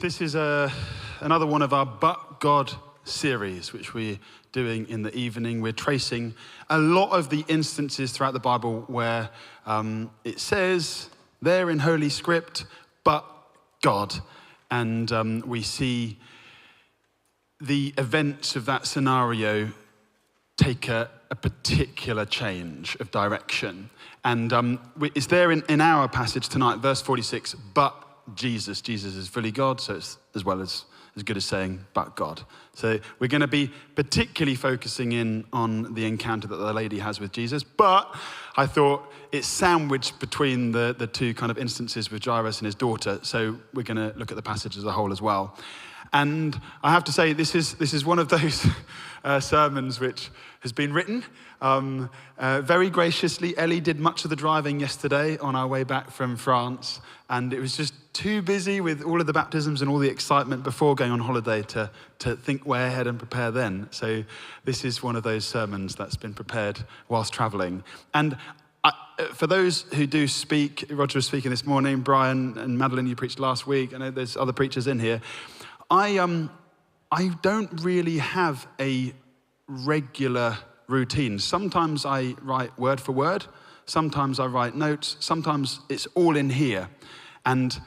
This is another one of our But God series, which we're doing in the evening. We're tracing a lot of the instances throughout the Bible where it says there in Holy Script, but God. And we see the events of that scenario take a particular change of direction. And it's there in our passage tonight, verse 46, but Jesus. Jesus is fully God, so it's as good as saying, but God. So we're going to be particularly focusing in on the encounter that the lady has with Jesus, but I thought it's sandwiched between the two kind of instances with Jairus and his daughter, so we're going to look at the passage as a whole as well. And I have to say, this is one of those sermons which has been written very graciously. Ellie did much of the driving yesterday on our way back from France, and it was just too busy with all of the baptisms and all the excitement before going on holiday to think way ahead and prepare then. So this is one of those sermons that's been prepared whilst traveling. And for those who do speak, Roger was speaking this morning, Brian and Madeline, you preached last week. I know there's other preachers in here. I don't really have a regular routine. Sometimes I write word for word. Sometimes I write notes. Sometimes it's all in here. And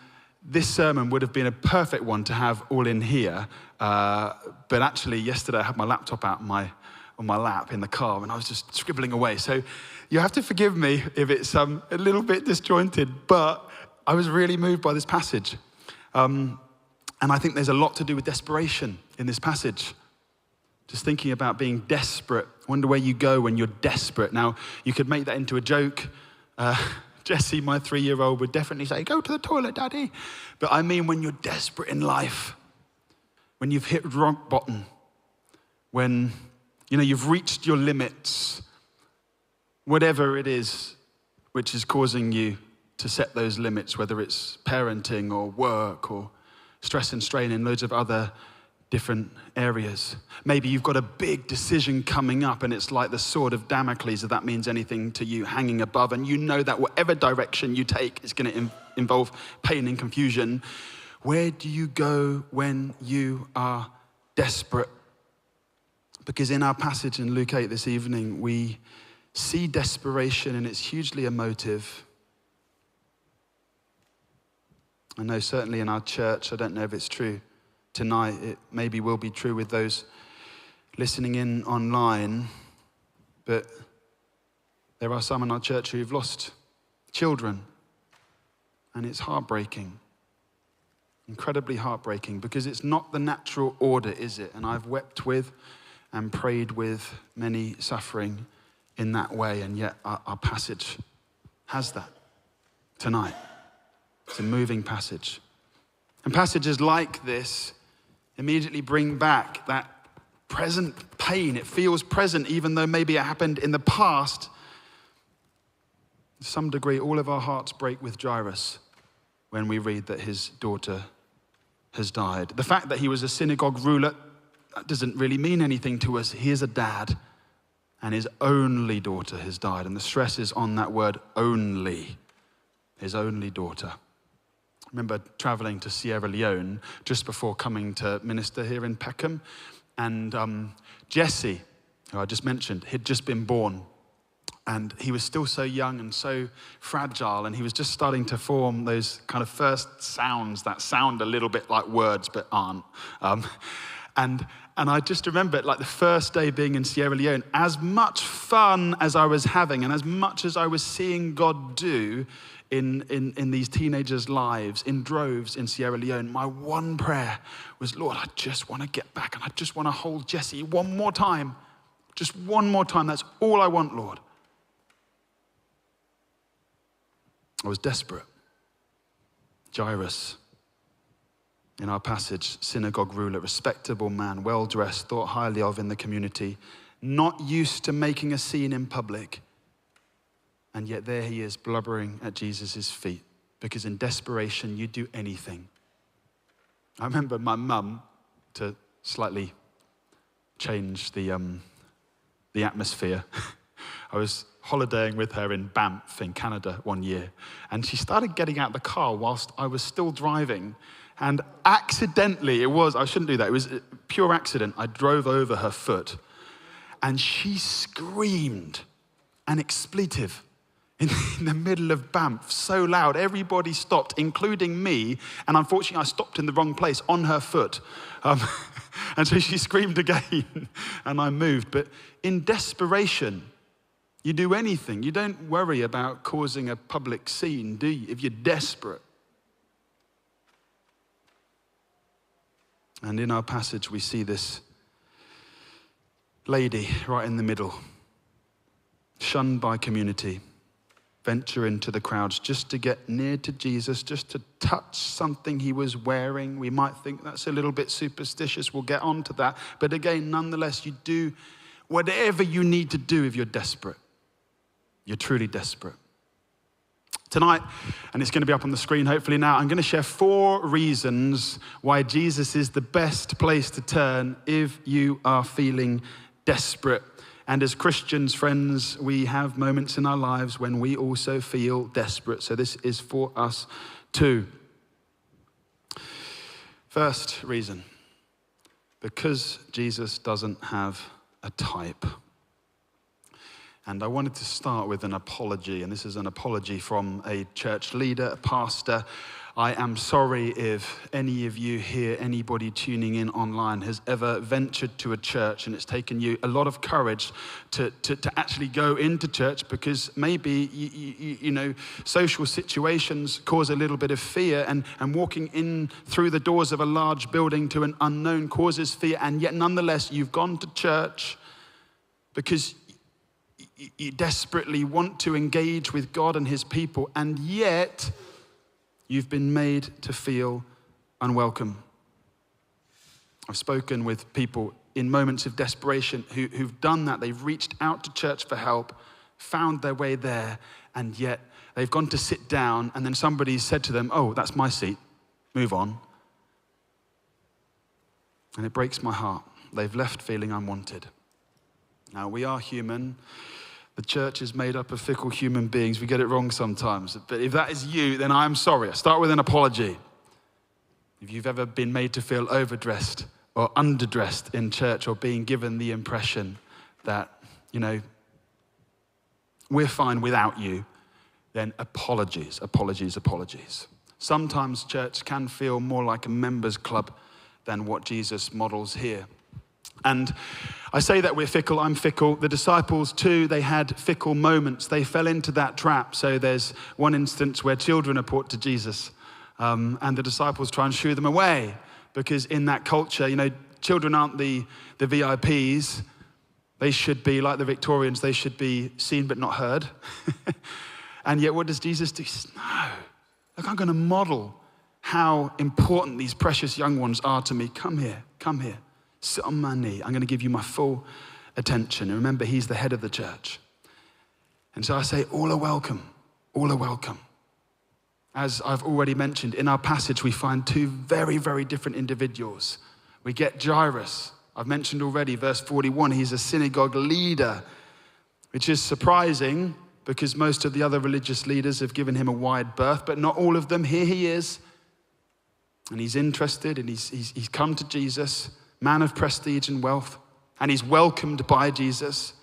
this sermon would have been a perfect one to have all in here. But actually, yesterday I had my laptop out on my lap in the car, and I was just scribbling away. So you have to forgive me if it's a little bit disjointed, but I was really moved by this passage. And I think there's a lot to do with desperation in this passage. Just thinking about being desperate. Wonder where you go when you're desperate. Now, you could make that into a joke. Jesse, my 3-year-old, would definitely say, go to the toilet, Daddy. But I mean when you're desperate in life, when you've hit rock bottom, when you've reached your limits, whatever it is which is causing you to set those limits, whether it's parenting or work or stress and strain in loads of other different areas. Maybe you've got a big decision coming up and it's like the sword of Damocles, if that means anything to you, hanging above, and you know that whatever direction you take is going to involve pain and confusion. Where do you go when you are desperate? Because in our passage in Luke 8 this evening, we see desperation and it's hugely emotive. I know certainly in our church, I don't know if it's true tonight, it maybe will be true with those listening in online, but there are some in our church who've lost children, and it's heartbreaking, incredibly heartbreaking, because it's not the natural order, is it? And I've wept with and prayed with many suffering in that way, and yet our passage has that tonight. It's a moving passage. And passages like this immediately bring back that present pain. It feels present, even though maybe it happened in the past. To some degree, all of our hearts break with Jairus when we read that his daughter has died. The fact that he was a synagogue ruler, that doesn't really mean anything to us. He is a dad, and his only daughter has died. And the stress is on that word only, his only daughter. I remember traveling to Sierra Leone just before coming to minister here in Peckham. And Jesse, who I just mentioned, had just been born. And he was still so young and so fragile. And he was just starting to form those kind of first sounds that sound a little bit like words but aren't. And I just remember like the first day being in Sierra Leone, as much fun as I was having and as much as I was seeing God do in these teenagers' lives in droves in Sierra Leone, my one prayer was, Lord, I just want to get back and I just want to hold Jesse one more time. Just one more time. That's all I want, Lord. I was desperate. Jairus, in our passage, synagogue ruler, respectable man, well-dressed, thought highly of in the community, not used to making a scene in public. And yet there he is blubbering at Jesus' feet, because in desperation, you do anything. I remember my mum, to slightly change the atmosphere, I was holidaying with her in Banff in Canada one year, and she started getting out the car whilst I was still driving, And accidentally, I shouldn't do that. It was a pure accident. I drove over her foot and she screamed an expletive in the middle of Banff, so loud. Everybody stopped, including me. And unfortunately, I stopped in the wrong place on her foot. And so she screamed again and I moved. But in desperation, you do anything. You don't worry about causing a public scene, do you? If you're desperate. And in our passage, we see this lady right in the middle, shunned by community, venture into the crowds just to get near to Jesus, just to touch something he was wearing. We might think that's a little bit superstitious. We'll get on to that. But again, nonetheless, you do whatever you need to do if you're desperate. You're truly desperate. Tonight, and it's going to be up on the screen hopefully now, I'm going to share 4 reasons why Jesus is the best place to turn if you are feeling desperate. And as Christians, friends, we have moments in our lives when we also feel desperate. So this is for us too. First reason, because Jesus doesn't have a type. And I wanted to start with an apology, and this is an apology from a church leader, a pastor. I am sorry if any of you here, anybody tuning in online, has ever ventured to a church and it's taken you a lot of courage to actually go into church because maybe, you know, social situations cause a little bit of fear and walking in through the doors of a large building to an unknown causes fear, and yet nonetheless you've gone to church because you desperately want to engage with God and his people, and yet you've been made to feel unwelcome. I've spoken with people in moments of desperation who've done that. They've reached out to church for help, found their way there, and yet they've gone to sit down and then somebody said to them, "Oh, that's my seat, move on." And it breaks my heart. They've left feeling unwanted. Now, we are human. The church is made up of fickle human beings. We get it wrong sometimes. But if that is you, then I'm sorry. I start with an apology. If you've ever been made to feel overdressed or underdressed in church, or being given the impression that, you know, we're fine without you, then apologies, apologies, apologies. Sometimes church can feel more like a members club than what Jesus models here. And I say that we're fickle, I'm fickle. The disciples too, they had fickle moments. They fell into that trap. So there's one instance where children are brought to Jesus and the disciples try and shoo them away because in that culture, you know, children aren't the VIPs. They should be like the Victorians. They should be seen but not heard. And yet what does Jesus do? He says, no, look, I'm going to model how important these precious young ones are to me. Come here, come here. Sit on my knee. I'm going to give you my full attention. And remember, he's the head of the church. And so I say, all are welcome. All are welcome. As I've already mentioned, in our passage, we find 2 very, very different individuals. We get Jairus. I've mentioned already, verse 41, he's a synagogue leader, which is surprising because most of the other religious leaders have given him a wide berth, but not all of them. Here he is. And he's interested and he's come to Jesus, man of prestige and wealth, and he's welcomed by Jesus.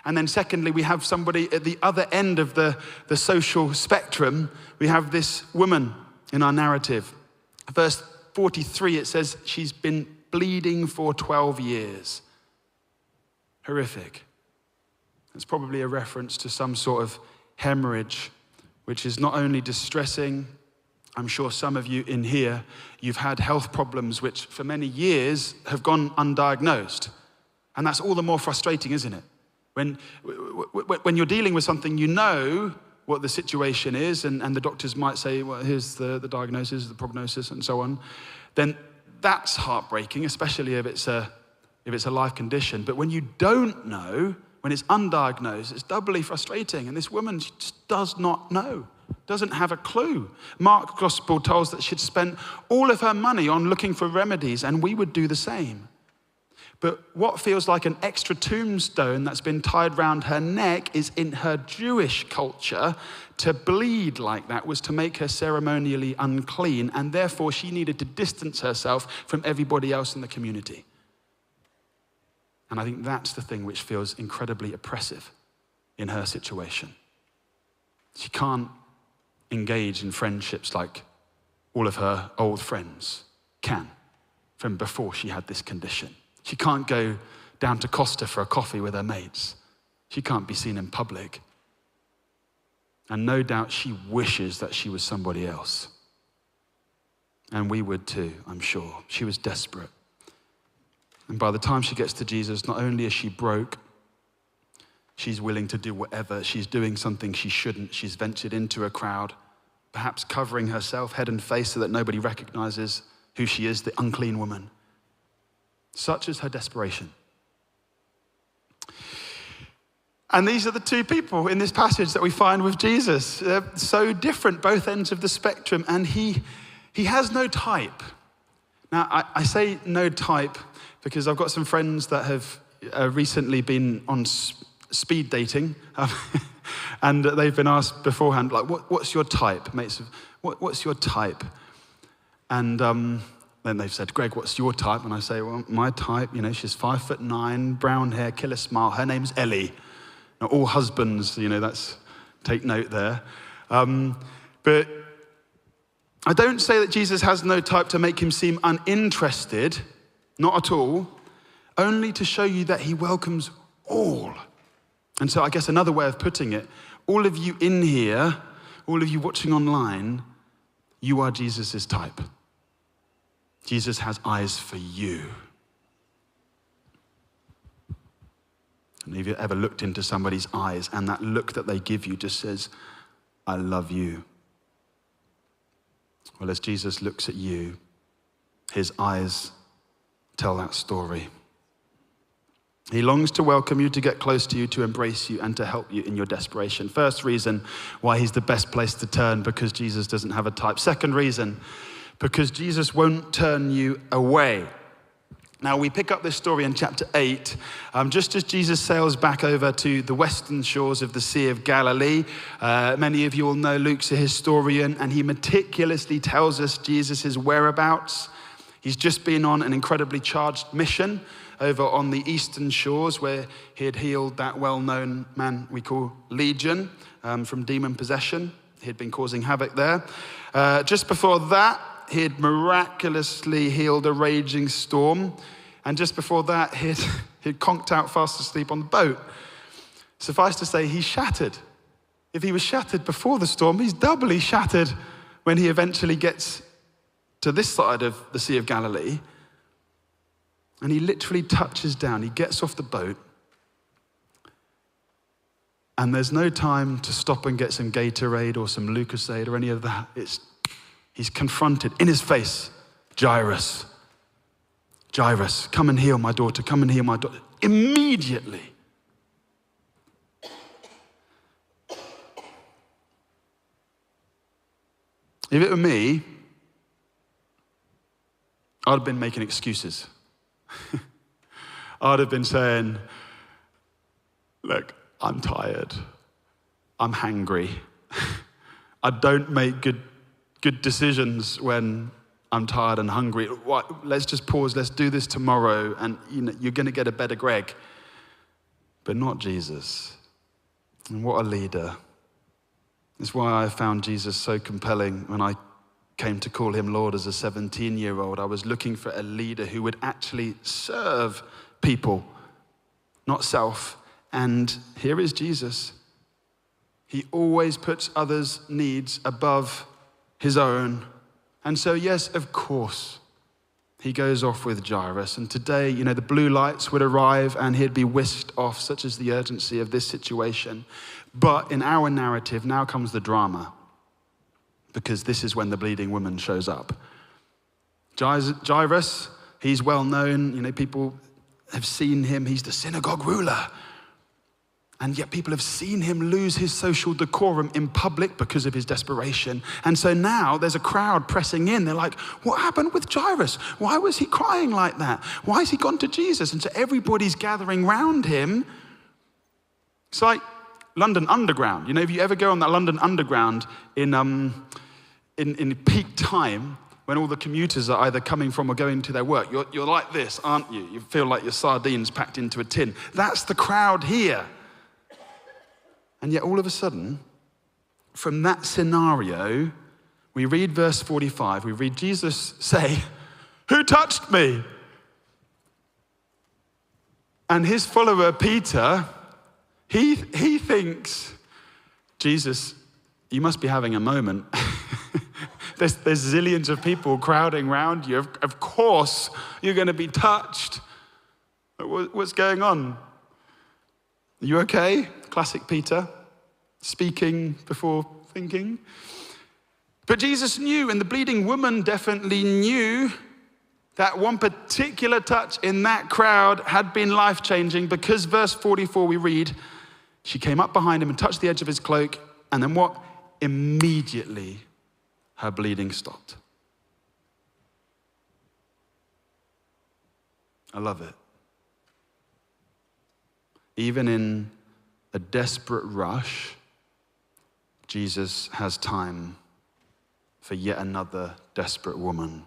And then secondly, we have somebody at the other end of the social spectrum. We have this woman in our narrative. Verse 43, it says she's been bleeding for 12 years. Horrific. It's probably a reference to some sort of hemorrhage, which is not only distressing. I'm sure some of you in here, you've had health problems which for many years have gone undiagnosed. And that's all the more frustrating, isn't it? When you're dealing with something, you know what the situation is, and the doctors might say, well, here's the diagnosis, the prognosis, and so on, then that's heartbreaking, especially if it's a life condition. But when you don't know, when it's undiagnosed, it's doubly frustrating. And this woman just does not know. Doesn't have a clue. Mark's gospel tells that she'd spent all of her money on looking for remedies, and we would do the same. But what feels like an extra tombstone that's been tied round her neck is, in her Jewish culture, to bleed like that was to make her ceremonially unclean, and therefore she needed to distance herself from everybody else in the community. And I think that's the thing which feels incredibly oppressive in her situation. She can't engage in friendships like all of her old friends can from before she had this condition. She can't go down to Costa for a coffee with her mates. She can't be seen in public. And no doubt she wishes that she was somebody else. And we would too, I'm sure. She was desperate. And by the time she gets to Jesus, not only is she broke, she's willing to do whatever. She's doing something she shouldn't. She's ventured into a crowd, perhaps covering herself head and face so that nobody recognizes who she is, the unclean woman. Such is her desperation. And these are the two people in this passage that we find with Jesus. They're so different, both ends of the spectrum, and he has no type. Now, I say no type because I've got some friends that have recently been on speed dating, and they've been asked beforehand, like, what's your type, mates? What's your type? And then they've said, Greg, what's your type? And I say, well, my type, she's 5'9", brown hair, killer smile. Her name's Ellie. Now, all husbands, that's, take note there. But I don't say that Jesus has no type to make him seem uninterested, not at all, only to show you that he welcomes all. And so I guess another way of putting it, all of you in here, all of you watching online, you are Jesus's type. Jesus has eyes for you. And have you ever looked into somebody's eyes and that look that they give you just says, I love you? Well, as Jesus looks at you, his eyes tell that story. He longs to welcome you, to get close to you, to embrace you, and to help you in your desperation. First reason why he's the best place to turn, because Jesus doesn't have a type. Second reason, because Jesus won't turn you away. Now, we pick up this story in chapter 8, just as Jesus sails back over to the western shores of the Sea of Galilee. Many of you will know Luke's a historian, and he meticulously tells us Jesus' whereabouts. He's just been on an incredibly charged mission over on the eastern shores where he had healed that well-known man we call Legion from demon possession. He had been causing havoc there. Just before that, he had miraculously healed a raging storm. And just before that, he'd conked out fast asleep on the boat. Suffice to say, he's shattered. If he was shattered before the storm, he's doubly shattered when he eventually gets to this side of the Sea of Galilee. And he literally touches down. He gets off the boat. And there's no time to stop and get some Gatorade or some Lucasade or any of that. He's confronted in his face. Jairus, come and heal my daughter. Come and heal my daughter. Immediately. If it were me, I'd have been making excuses. I'd have been saying, look, I'm tired. I'm hangry. I don't make good decisions when I'm tired and hungry. Let's just pause. Let's do this tomorrow. And you're going to get a better Greg. But not Jesus. And what a leader. It's why I found Jesus so compelling when I came to call him Lord as a 17-year-old. I was looking for a leader who would actually serve people, not self. And here is Jesus. He always puts others' needs above his own. And so, yes, of course, he goes off with Jairus. And today, the blue lights would arrive and he'd be whisked off, such is the urgency of this situation. But in our narrative, now comes the drama, because this is when the bleeding woman shows up. Jairus, he's well known. People have seen him. He's the synagogue ruler. And yet people have seen him lose his social decorum in public because of his desperation. And so now there's a crowd pressing in. They're like, what happened with Jairus? Why was he crying like that? Why has he gone to Jesus? And so everybody's gathering round him. It's like London Underground. You know, if you ever go on that London Underground in peak time, when all the commuters are either coming from or going to their work, you're like this, aren't you? You feel like your sardines packed into a tin. That's the crowd here. And yet all of a sudden, from that scenario, we read verse 45, we read Jesus say, "Who touched me?" And his follower, Peter, he thinks, Jesus, you must be having a moment. There's zillions of people crowding around you. Of course, you're going to be touched. What's going on? Are you okay? Classic Peter, speaking before thinking. But Jesus knew, and the bleeding woman definitely knew, that one particular touch in that crowd had been life-changing, because verse 44 we read, she came up behind him and touched the edge of his cloak, and then what? Immediately her bleeding stopped. I love it. Even in a desperate rush, Jesus has time for yet another desperate woman.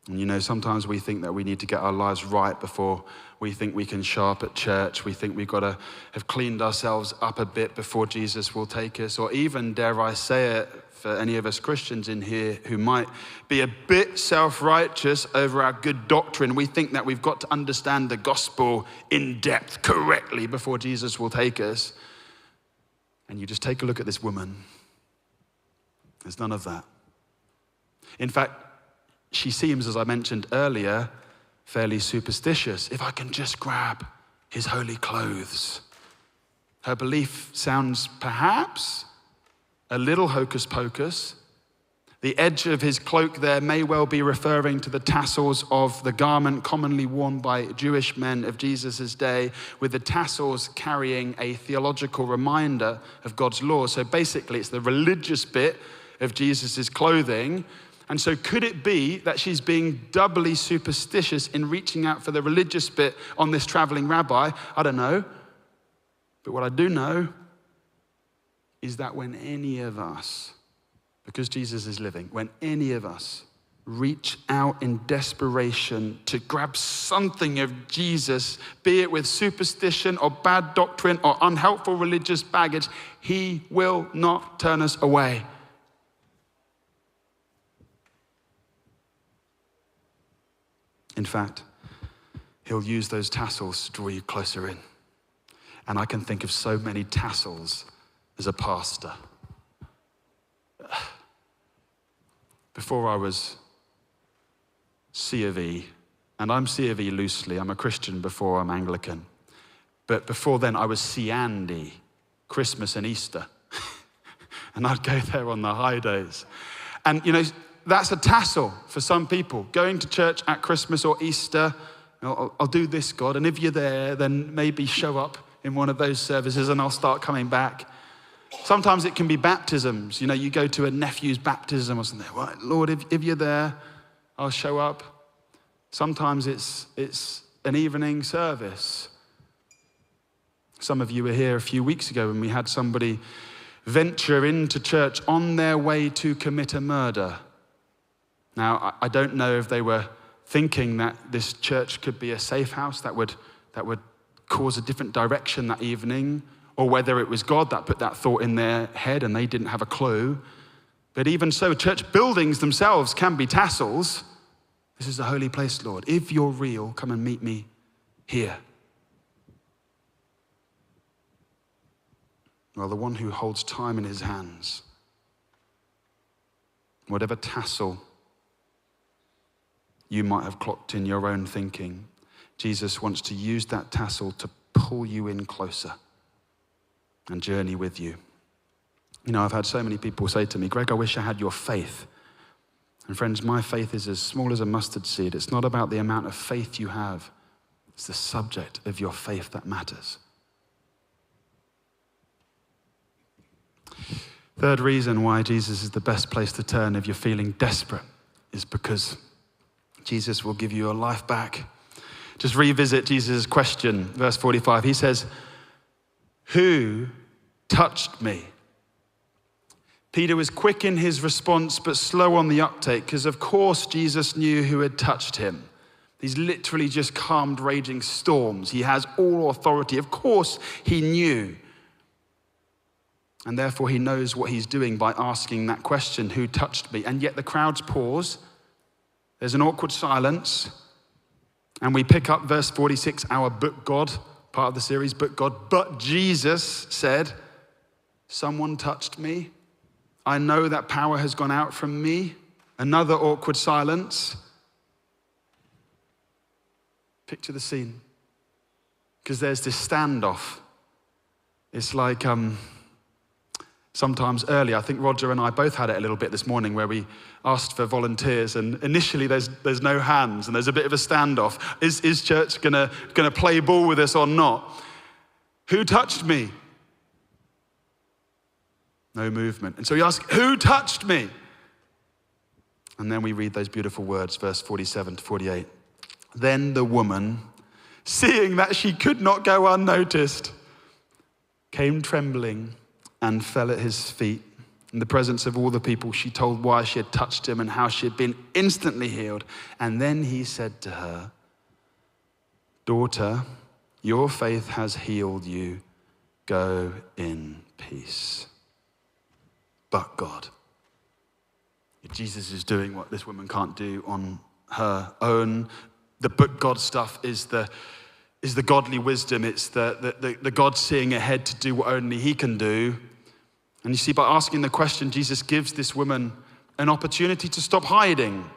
And you know, sometimes we think that we need to get our lives right before we think we can show up at church. We think we've got to have cleaned ourselves up a bit before Jesus will take us. Or even, dare I say it, for any of us Christians in here who might be a bit self-righteous over our good doctrine, we think that we've got to understand the gospel in depth correctly before Jesus will take us. And you just take a look at this woman. There's none of that. In fact, she seems, as I mentioned earlier, fairly superstitious. If I can just grab his holy clothes. Her belief sounds perhaps a little hocus pocus. The edge of his cloak there may well be referring to the tassels of the garment commonly worn by Jewish men of Jesus' day, with the tassels carrying a theological reminder of God's law. So basically, it's the religious bit of Jesus' clothing. And so could it be that she's being doubly superstitious in reaching out for the religious bit on this traveling rabbi? I don't know. But what I do know is that when any of us, because Jesus is living, when any of us reach out in desperation to grab something of Jesus, be it with superstition or bad doctrine or unhelpful religious baggage, he will not turn us away. In fact, he'll use those tassels to draw you closer in. And I can think of so many tassels as a pastor. Before I was C of E, and I'm C of E loosely, I'm a Christian before I'm Anglican. But before then I was C and E, Christmas and Easter. And I'd go there on the high days. And you know, that's a tassel for some people. Going to church at Christmas or Easter, I'll do this, God. And if you're there, then maybe show up in one of those services and I'll start coming back. Sometimes it can be baptisms. You know, you go to a nephew's baptism or something. Right, Lord, if you're there, I'll show up. Sometimes it's an evening service. Some of you were here a few weeks ago when we had somebody venture into church on their way to commit a murder. Now, I don't know if they were thinking that this church could be a safe house that would cause a different direction that evening, or whether it was God that put that thought in their head and they didn't have a clue. But even so, church buildings themselves can be tassels. This is a holy place, Lord. If you're real, come and meet me here. Well, the one who holds time in his hands, whatever tassel you might have clocked in your own thinking, Jesus wants to use that tassel to pull you in closer and journey with you. You know, I've had so many people say to me, Greg, I wish I had your faith. And friends, my faith is as small as a mustard seed. It's not about the amount of faith you have. It's the subject of your faith that matters. Third reason why Jesus is the best place to turn if you're feeling desperate is because Jesus will give you your life back. Just revisit Jesus' question, verse 45. He says, "Who touched me?" Peter was quick in his response, but slow on the uptake, because of course Jesus knew who had touched him. He's literally just calmed raging storms. He has all authority. Of course he knew. And therefore he knows what he's doing by asking that question, who touched me? And yet the crowds pause. There's an awkward silence. And we pick up verse 46, our But God, part of the series, But God. But Jesus said, someone touched me. I know that power has gone out from me. Another awkward silence. Picture the scene. Because there's this standoff. It's like sometimes earlier, I think Roger and I both had it a little bit this morning where we asked for volunteers, and initially there's no hands and there's a bit of a standoff. Is church gonna play ball with us or not? Who touched me? No movement. And so we ask, who touched me? And then we read those beautiful words, verse 47 to 48. Then the woman, seeing that she could not go unnoticed, came trembling and fell at his feet. In the presence of all the people, she told why she had touched him and how she had been instantly healed. And then he said to her, "Daughter, your faith has healed you. Go in peace." But God. Jesus is doing what this woman can't do on her own. The but God stuff is the godly wisdom. It's the God seeing ahead to do what only he can do. And you see, by asking the question, Jesus gives this woman an opportunity to stop hiding.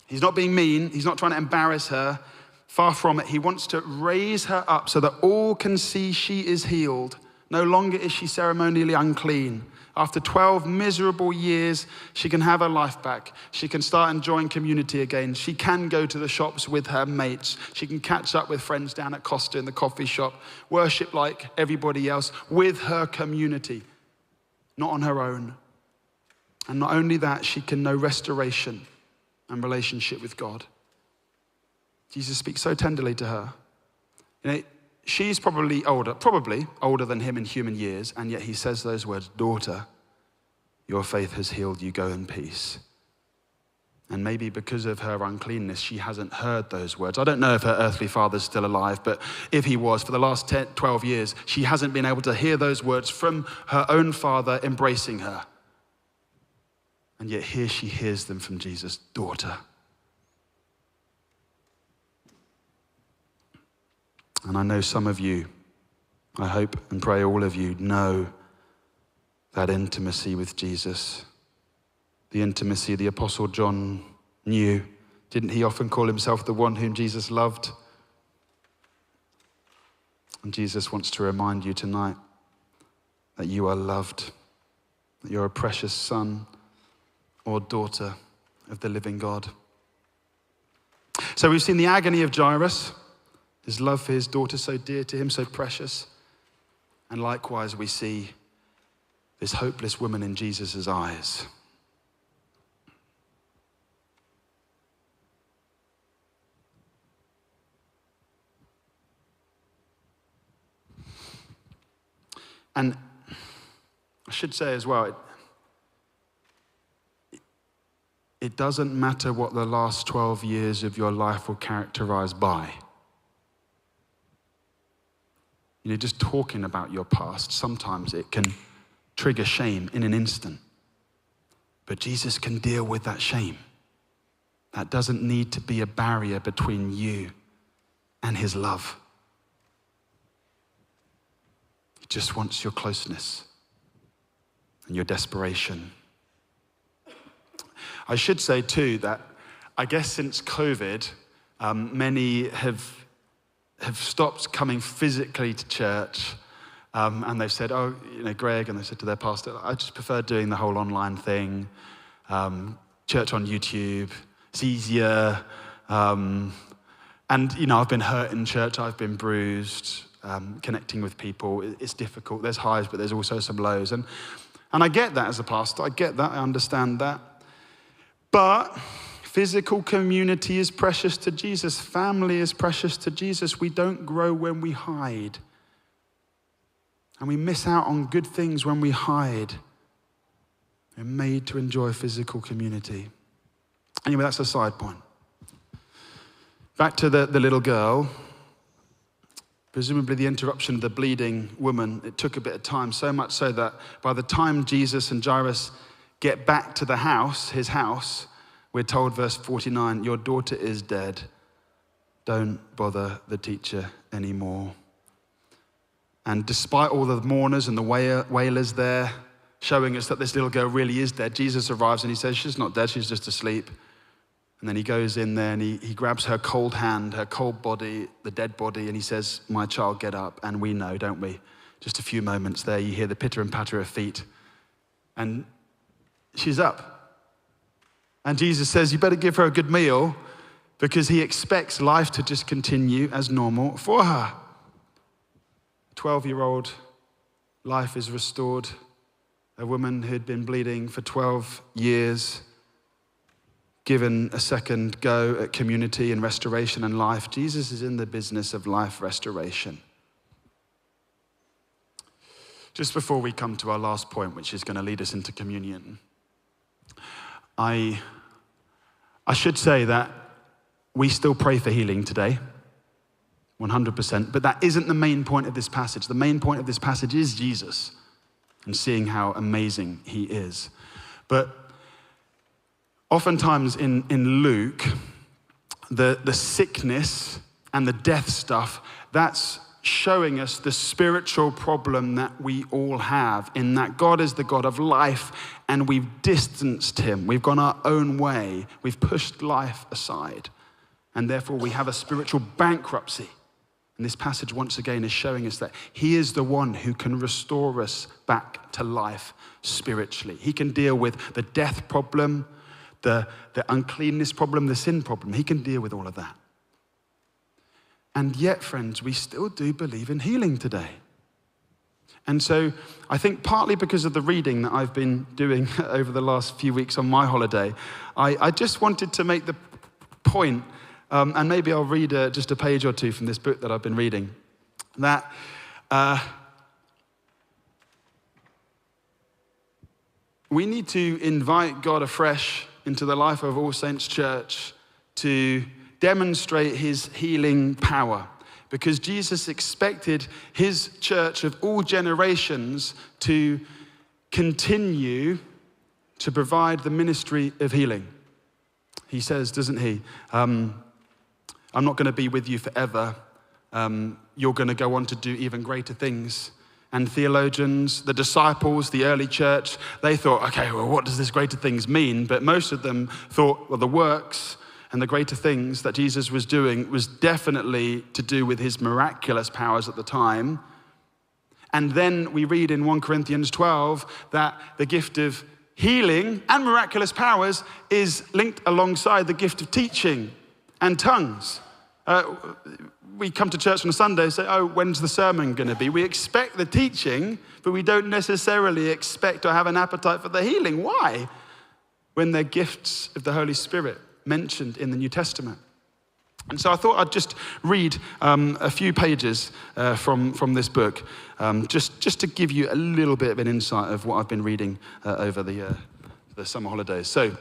He's not being mean. He's not trying to embarrass her. Far from it. He wants to raise her up so that all can see she is healed. No longer is she ceremonially unclean. After 12 miserable years, she can have her life back. She can start enjoying community again. She can go to the shops with her mates. She can catch up with friends down at Costa in the coffee shop, worship like everybody else with her community, not on her own. And not only that, she can know restoration and relationship with God. Jesus speaks so tenderly to her. You know, she's probably older than him in human years, and yet he says those words, "Daughter, your faith has healed you, go in peace." And maybe because of her uncleanness, she hasn't heard those words. I don't know if her earthly father's still alive, but if he was, for the last 12 years, she hasn't been able to hear those words from her own father embracing her. And yet here she hears them from Jesus, "Daughter." And I know some of you, I hope and pray all of you know that intimacy with Jesus. The intimacy the Apostle John knew. Didn't he often call himself the one whom Jesus loved? And Jesus wants to remind you tonight that you are loved, that you're a precious son or daughter of the living God. So we've seen the agony of Jairus, his love for his daughter so dear to him, so precious. And likewise, we see this hopeless woman in Jesus' eyes. And I should say as well, it doesn't matter what the last 12 years of your life were characterized by. You know, just talking about your past, sometimes it can trigger shame in an instant. But Jesus can deal with that shame. That doesn't need to be a barrier between you and his love. He just wants your closeness and your desperation. I should say too that I guess since COVID, many have stopped coming physically to church, and they've said, "Oh, you know, Greg," and they said to their pastor, "I just prefer doing the whole online thing, church on YouTube. It's easier. And, I've been hurt in church, I've been bruised, connecting with people. It's difficult. There's highs, but there's also some lows. And I get that as a pastor. I get that. I understand that. But physical community is precious to Jesus. Family is precious to Jesus. We don't grow when we hide. And we miss out on good things when we hide. We're made to enjoy physical community. Anyway, that's a side point. Back to the little girl. Presumably the interruption of the bleeding woman, it took a bit of time, so much so that by the time Jesus and Jairus get back to the house, his house, we're told, verse 49, your daughter is dead. Don't bother the teacher anymore. And despite all the mourners and the wailers there showing us that this little girl really is dead, Jesus arrives and he says, she's not dead, she's just asleep. And then he goes in there and he grabs her cold hand, her cold body, the dead body, and he says, my child, get up. And we know, don't we? Just a few moments there, you hear the pitter and patter of feet. And she's up. And Jesus says, you better give her a good meal because he expects life to just continue as normal for her. 12-year-old, life is restored. A woman who'd been bleeding for 12 years, given a second go at community and restoration and life. Jesus is in the business of life restoration. Just before we come to our last point, which is going to lead us into communion, I should say that we still pray for healing today, 100%, but that isn't the main point of this passage. The main point of this passage is Jesus and seeing how amazing he is. But oftentimes in Luke, the sickness and the death stuff, that's showing us the spiritual problem that we all have, in that God is the God of life and we've distanced him. We've gone our own way. We've pushed life aside. And therefore we have a spiritual bankruptcy. And this passage once again is showing us that he is the one who can restore us back to life spiritually. He can deal with the death problem, the uncleanness problem, the sin problem. He can deal with all of that. And yet, friends, we still do believe in healing today. And so I think partly because of the reading that I've been doing over the last few weeks on my holiday, I just wanted to make the point, and maybe I'll read just a page or two from this book that I've been reading, that we need to invite God afresh into the life of All Saints Church to demonstrate his healing power, because Jesus expected his church of all generations to continue to provide the ministry of healing. He says, doesn't he? I'm not going to be with you forever. You're going to go on to do even greater things. And theologians, the disciples, the early church, they thought, okay, well, what does this greater things mean? But most of them thought, well, the works and the greater things that Jesus was doing was definitely to do with his miraculous powers at the time. And then we read in 1 Corinthians 12 that the gift of healing and miraculous powers is linked alongside the gift of teaching and tongues. We come to church on a Sunday and say, oh, when's the sermon going to be? We expect the teaching, but we don't necessarily expect or have an appetite for the healing. Why? When they're gifts of the Holy Spirit mentioned in the New Testament. And so I thought I'd just read a few pages from this book, just to give you a little bit of an insight of what I've been reading over the summer holidays. So,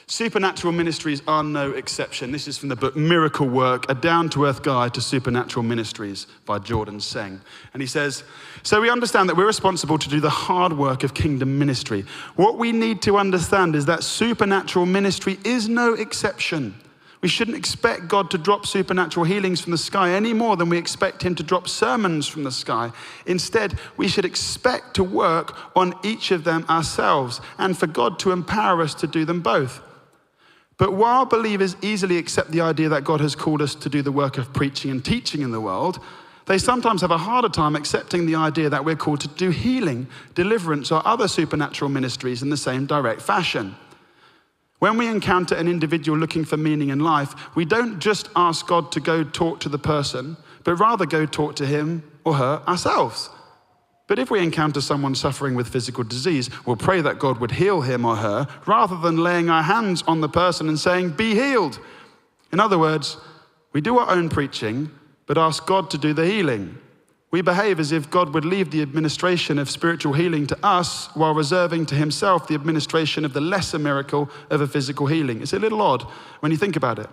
supernatural ministries are no exception. This is from the book Miracle Work, a down-to-earth guide to supernatural ministries by Jordan Seng. And he says, so we understand that we're responsible to do the hard work of kingdom ministry. What we need to understand is that supernatural ministry is no exception. We shouldn't expect God to drop supernatural healings from the sky any more than we expect him to drop sermons from the sky. Instead, we should expect to work on each of them ourselves and for God to empower us to do them both. But while believers easily accept the idea that God has called us to do the work of preaching and teaching in the world, they sometimes have a harder time accepting the idea that we're called to do healing, deliverance, or other supernatural ministries in the same direct fashion. When we encounter an individual looking for meaning in life, we don't just ask God to go talk to the person, but rather go talk to him or her ourselves. But if we encounter someone suffering with physical disease, we'll pray that God would heal him or her, rather than laying our hands on the person and saying, "Be healed." In other words, we do our own preaching, but ask God to do the healing. We behave as if God would leave the administration of spiritual healing to us while reserving to himself the administration of the lesser miracle of a physical healing. It's a little odd when you think about it.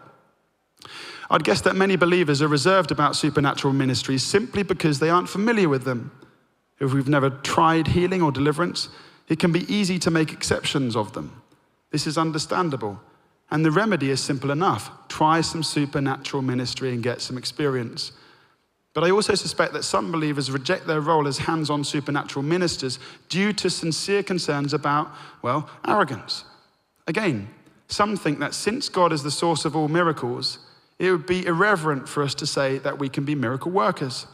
I'd guess that many believers are reserved about supernatural ministries simply because they aren't familiar with them. If we've never tried healing or deliverance, it can be easy to make exceptions of them. This is understandable. And the remedy is simple enough. Try some supernatural ministry and get some experience. But I also suspect that some believers reject their role as hands-on supernatural ministers due to sincere concerns about, well, arrogance. Again, some think that since God is the source of all miracles, it would be irreverent for us to say that we can be miracle workers.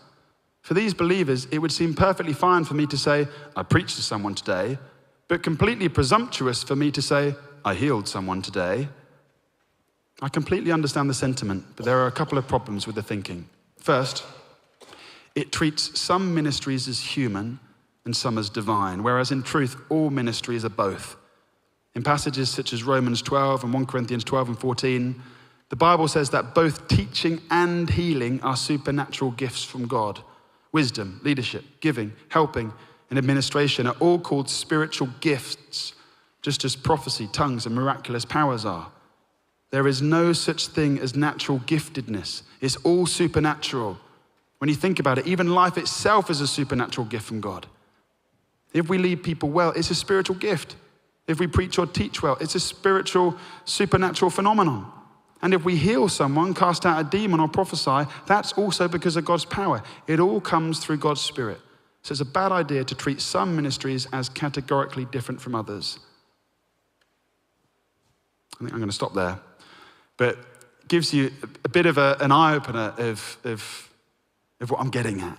For these believers, it would seem perfectly fine for me to say, "I preached to someone today," but completely presumptuous for me to say, "I healed someone today." I completely understand the sentiment, but there are a couple of problems with the thinking. First, it treats some ministries as human and some as divine, whereas in truth, all ministries are both. In passages such as Romans 12 and 1 Corinthians 12 and 14, the Bible says that both teaching and healing are supernatural gifts from God. Wisdom, leadership, giving, helping, and administration are all called spiritual gifts, just as prophecy, tongues, and miraculous powers are. There is no such thing as natural giftedness. It's all supernatural. When you think about it, even life itself is a supernatural gift from God. If we lead people well, it's a spiritual gift. If we preach or teach well, it's a spiritual, supernatural phenomenon. And if we heal someone, cast out a demon, or prophesy, that's also because of God's power. It all comes through God's Spirit. So it's a bad idea to treat some ministries as categorically different from others. I think I'm going to stop there. But it gives you a bit of an eye-opener of what I'm getting at.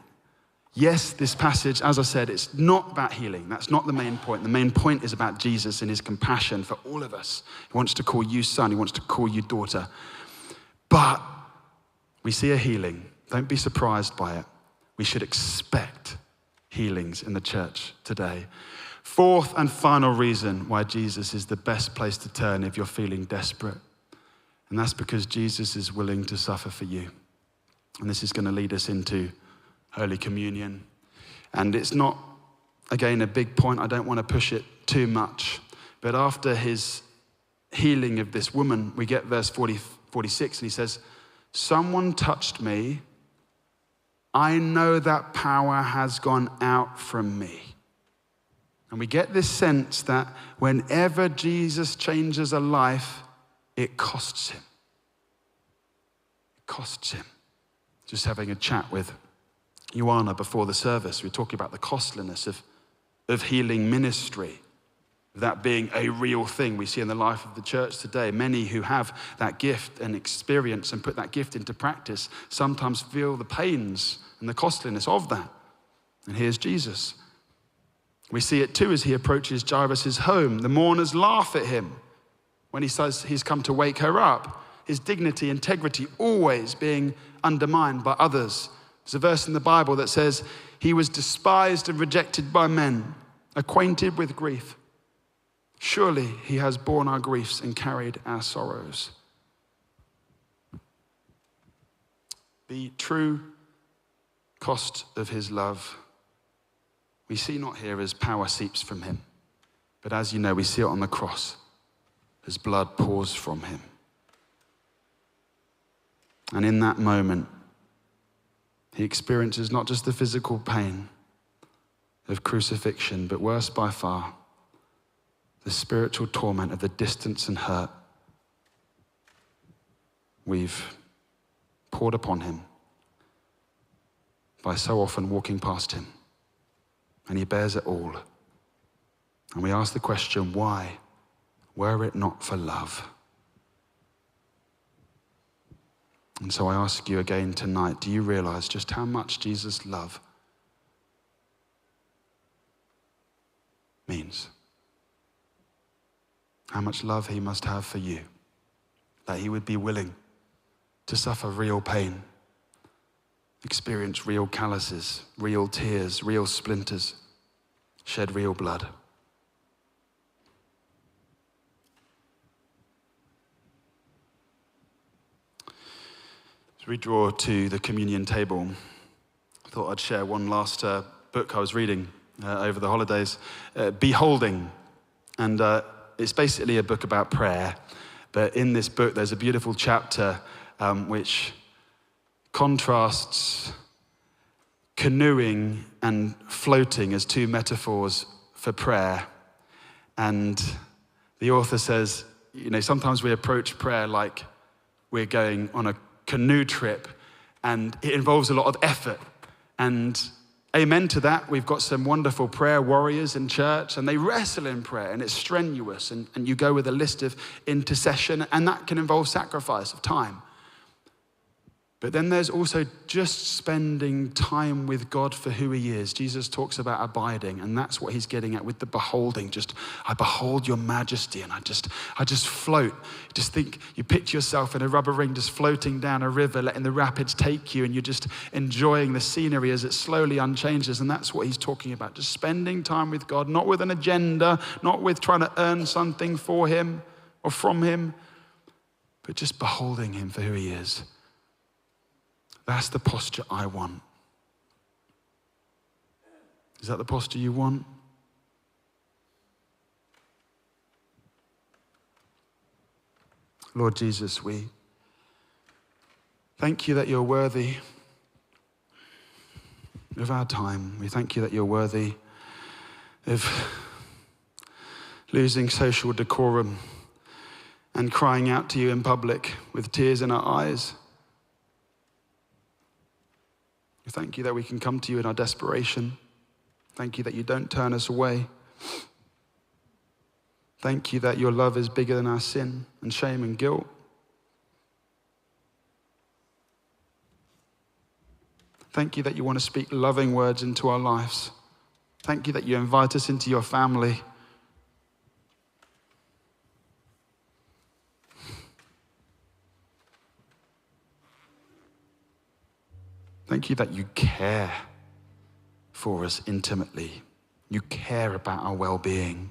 Yes, this passage, as I said, it's not about healing. That's not the main point. The main point is about Jesus and his compassion for all of us. He wants to call you son. He wants to call you daughter. But we see a healing. Don't be surprised by it. We should expect healings in the church today. Fourth and final reason why Jesus is the best place to turn if you're feeling desperate. And that's because Jesus is willing to suffer for you. And this is going to lead us into Holy Communion. And it's not, again, a big point. I don't want to push it too much. But after his healing of this woman, we get verse 46, and he says, "Someone touched me. I know that power has gone out from me." And we get this sense that whenever Jesus changes a life, it costs him. It costs him. Just having a chat with Ioana before the service, we were talking about the costliness of healing ministry, that being a real thing we see in the life of the church today. Many who have that gift and experience and put that gift into practice sometimes feel the pains and the costliness of that. And here's Jesus. We see it too as he approaches Jairus' home. The mourners laugh at him when he says he's come to wake her up. His dignity, integrity always being undermined by others. There's a verse in the Bible that says, "He was despised and rejected by men, acquainted with grief. Surely he has borne our griefs and carried our sorrows." The true cost of his love, we see not here as power seeps from him, but as you know, we see it on the cross as blood pours from him. And in that moment, he experiences not just the physical pain of crucifixion, but worse by far, the spiritual torment of the distance and hurt we've poured upon him by so often walking past him. And he bears it all. And we ask the question, why? Were it not for love? And so I ask you again tonight, do you realize just how much Jesus' love means? how much love he must have for you, that he would be willing to suffer real pain, experience real calluses, real tears, real splinters, shed real blood. As we draw to the communion table, I thought I'd share one last book I was reading over the holidays, Beholding. And it's basically a book about prayer. But in this book, there's a beautiful chapter which contrasts canoeing and floating as two metaphors for prayer. And the author says, sometimes we approach prayer like we're going on a canoe trip, and it involves a lot of effort. And amen to that. We've got some wonderful prayer warriors in church, and they wrestle in prayer, and it's strenuous, and you go with a list of intercession, and that can involve sacrifice of time. But then there's also just spending time with God for who he is. Jesus talks about abiding, and that's what he's getting at with the beholding. I behold your majesty, and I just float. You picture yourself in a rubber ring just floating down a river, letting the rapids take you, and you're just enjoying the scenery as it slowly unchanges. And that's what he's talking about, just spending time with God, not with an agenda, not with trying to earn something for him or from him, but just beholding him for who he is. That's the posture I want. Is that the posture you want? Lord Jesus, we thank you that you're worthy of our time. We thank you that you're worthy of losing social decorum and crying out to you in public with tears in our eyes. Thank you that we can come to you in our desperation. Thank you that you don't turn us away. Thank you that your love is bigger than our sin and shame and guilt. Thank you that you want to speak loving words into our lives. Thank you that you invite us into your family. Thank you that you care for us intimately. You care about our well-being.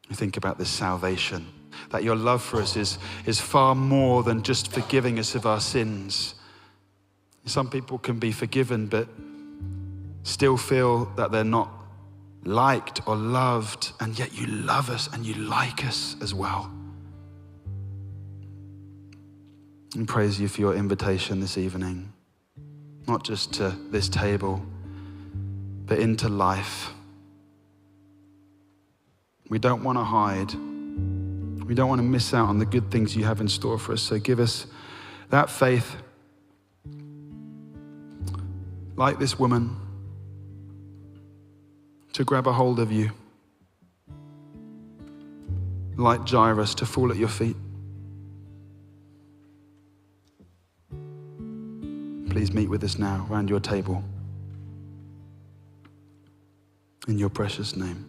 You think about this salvation, that your love for us is far more than just forgiving us of our sins. Some people can be forgiven but still feel that they're not liked or loved, and yet you love us and you like us as well. And praise you for your invitation this evening, not just to this table, but into life. We don't want to hide. We don't want to miss out on the good things you have in store for us. So give us that faith, like this woman, to grab a hold of you, like Jairus, to fall at your feet. Please meet with us now around your table. In your precious name.